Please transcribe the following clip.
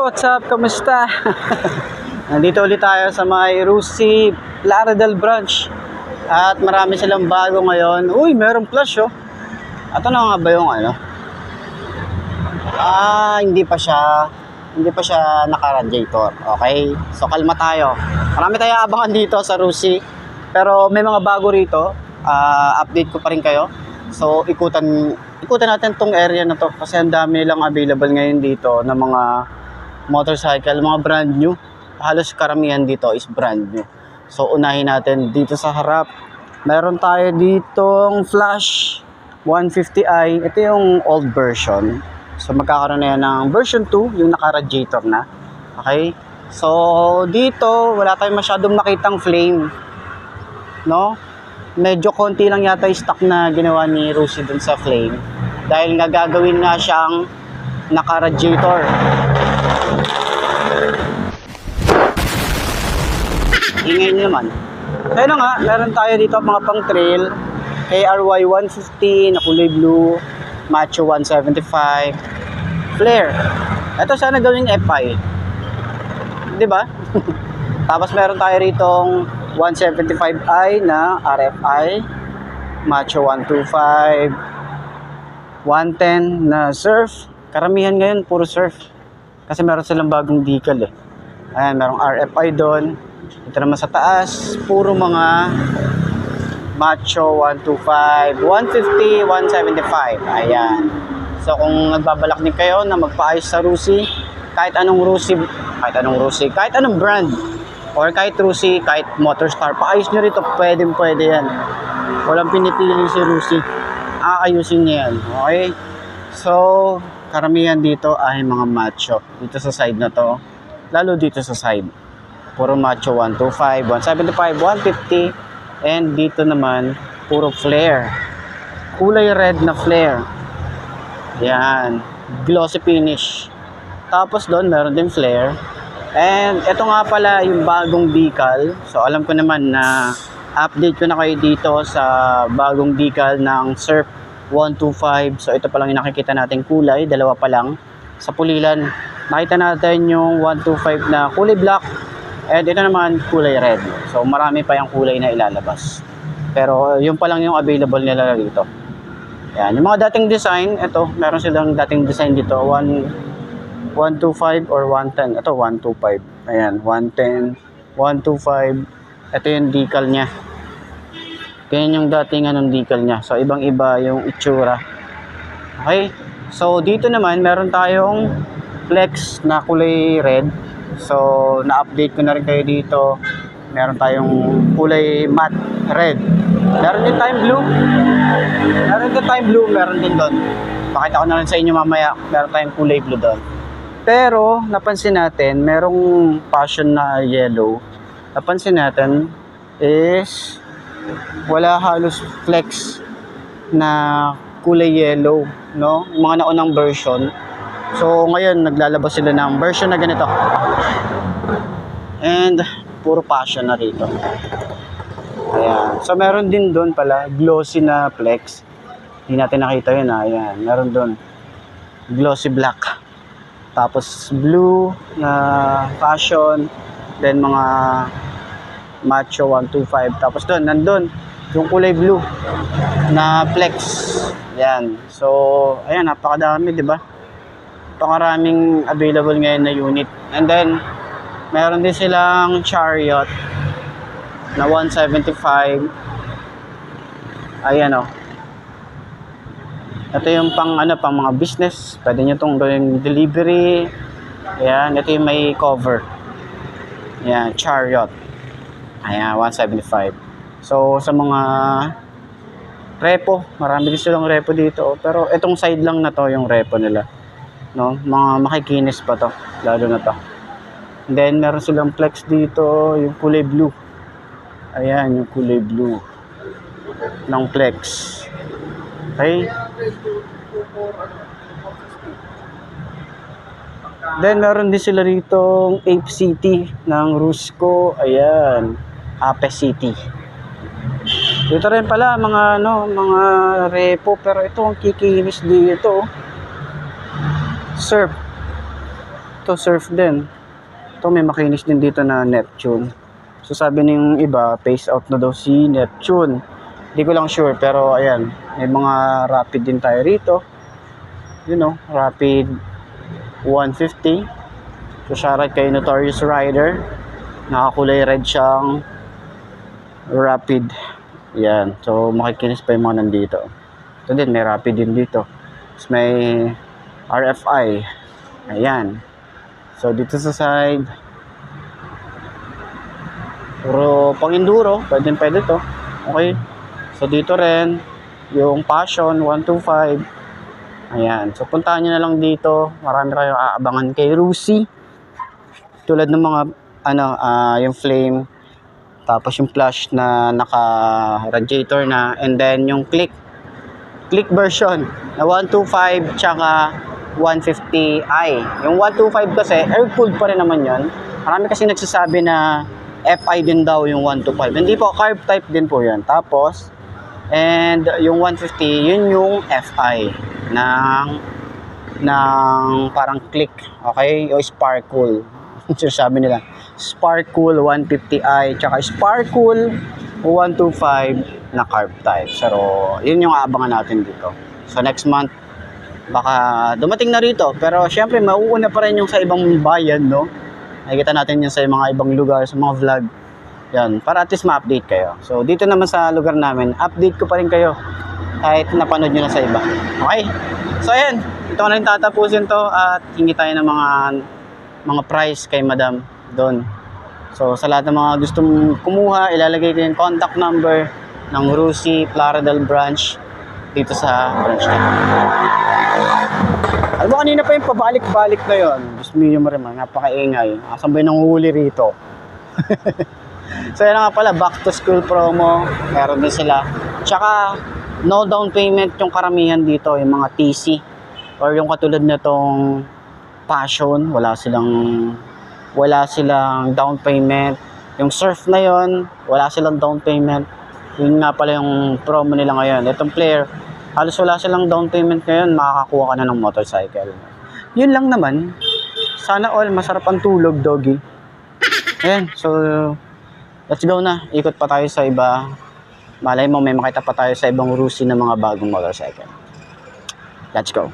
what's up? Kamusta? Nandito ulit tayo sa may Rusi Laredale branch. At marami silang bago ngayon. Uy, merong flash oh. Ito na nga ba yung ano? Hindi pa siya naka-radiator. Okay? So kalma tayo. Marami tayong abangan dito sa Rusi. Pero may mga bago rito. Update ko pa rin kayo. So ikutan natin tong area na to kasi ang dami nilang available ngayon dito ng mga motorcycle, mga brand new. Halos karamihan dito is brand new. So unahin natin dito sa harap. Meron tayo ditong Flash 150i. Ito yung old version. So magkakaroon na yan ng version 2, yung naka-radiator na. Okay? So dito wala tayong masyadong makitang flame. No? Medyo konti lang yata yung stock na ginawa ni Rusi dun sa flame. Dahil nga gagawin nga siyang naka-radiator. Ingay nyo naman. Kaya na nga, meron tayo dito mga pang trail. KRY 150 na kulay blue. Macho 175. Flare. Ito sana gawing FI. Diba? Tapos meron tayo ritong 175i na RFI. Macho 125. 110 na surf. Karamihan ngayon puro surf. Kasi meron silang bagong decal eh. Ayan, merong RFI doon. Ito naman sa taas, puro mga Macho 125, 150, 175. Ayan. So kung nagbabalak din kayo na magpaayos sa Rusi, kahit anong brand, or kahit Rusi, kahit Motorstar, paayos nyo rito, pwede yan. Walang pinipili si Rusi. Aayusin niya yan. Okay? So, karamihan dito ay mga macho. Dito sa side na to. Lalo dito sa side. Puro macho 125, 175, 150. And dito naman, puro flare. Kulay red na flare. Yan. Glossy finish. Tapos doon, meron din flare. And ito nga pala yung bagong decal. So, alam ko naman na update ko na kayo dito sa bagong decal ng Surf 125. So ito pa lang yung nakikita natin kulay, dalawa pa lang. Sa pulilan, nakita natin yung 125 na kulay black, and ito naman kulay red. So marami pa yung kulay na ilalabas. Pero yun pa lang yung available nila dito. Yan, yung mga dating design, ito, meron silang dating design dito, 125 or 110. Ito 125. Ayan, 110, 125. Ito yung decal niya. Ganyan yung dating anong decal niya. So, ibang-iba yung itsura. Okay? So, dito naman, meron tayong flex na kulay red. So, na-update ko na rin kayo dito. Meron tayong kulay matte red. Meron din tayong blue. Meron din doon. Pakita ko na rin sa inyo mamaya. Meron tayong kulay blue doon. Pero, napansin natin, merong passion na yellow. Napansin natin is wala halos flex na kulay yellow, no? Mga naunang version. So ngayon naglalabas sila ng version na ganito. And puro passion na rito. Ayan. So meron din doon pala glossy na flex. Hindi natin nakita yun. Ayan, meron doon glossy black. Tapos blue na passion. Then mga Macho 125. Tapos doon, nandun yung kulay blue na flex. Yan. So, ayan, napakadami, di ba? Napakaraming available ngayon na unit. And then, meron din silang Chariot na 175. Ayan, oh. Ito yung pang mga business. Pwede nyo itong gawing delivery. Ayan, ito yung may cover. Ayan, Chariot. Ayan, 175. So, sa mga repo, marami din silang repo dito. Pero itong side lang na to yung repo nila. No? Mga makikinis pa to. Lalo na to. And then, meron silang flex dito, yung kulay blue. Ayan, yung kulay blue ng flex. Okay? Then, meron din sila rito Ape City ng Rusco. Ayan. Ape City. Dito rin pala mga repo, pero ito ang kikinis dito. Surf to surf din. Ito may makinis din dito na Neptune. So sabi ng iba, phase out na daw si Neptune. Hindi ko lang sure, pero ayan, may mga Rapid din tayo rito. You know, Rapid 150. So shoutout kay Notorious Rider. Nakakulay red siyang Rapid. Yan, so makikinis pa yung mga nandito. Ito din, may Rapid din dito. Tapos may RFI. Ayan. So dito sa side, puro pang enduro, pwede to. Okay. So dito rin, yung Passion 125. Ayan. So puntahan nyo na lang dito. Marami kayong aabangan kay Rusi. Tulad ng mga yung flame, tapos yung flash na naka-radiator na, and then yung click version na 125 tsaka 150i. Yung 125 kasi air-cooled pa rin naman yon. Marami kasi nagsasabi na FI din daw yung 125. Hindi po, carb type din po yan. Tapos, and yung 150, yun yung FI ng parang click. Okay? O Sparkle. So, sabi nila, Sparkle 150i tsaka Sparkle 125 na carb type. So, yun yung aabangan natin dito. So, next month, baka dumating na rito. Pero, syempre, mauuna pa rin yung sa ibang bayan, no? Nakikita natin yun sa mga ibang lugar, sa mga vlog. Yan, para at least ma-update kayo. So, dito naman sa lugar namin, update ko pa rin kayo kahit napanood nyo na sa iba. Okay? So, ayan. Ito ko na rin tatapusin to at hingi tayo ng mga price kay Madam doon. So, sa lahat ng mga gustong kumuha, ilalagay ko yung contact number ng Rusi Plaridel branch dito sa branch na. Alam mo, kanina pa yung pabalik-balik na yun. Gusto mo yung marima, napakaingay. Asan ba yung nanguhuli rito? So, yan nga pala, back to school promo. Meron din sila. Tsaka, no down payment yung karamihan dito, yung mga TC. Or yung katulad na tong Passion, wala silang down payment. Yung Surf na yon, wala silang down payment. Yun nga pala yung promo nila ngayon. Itong Player, halos wala silang down payment ngayon, makakakuha ka na ng motorcycle. Yun lang naman. Sana all, masarap ang tulog, doggy. Ayan, so, let's go na. Ikot pa tayo sa iba. Malay mo, may makita pa tayo sa ibang Rusi na mga bagong motorcycle. Let's go.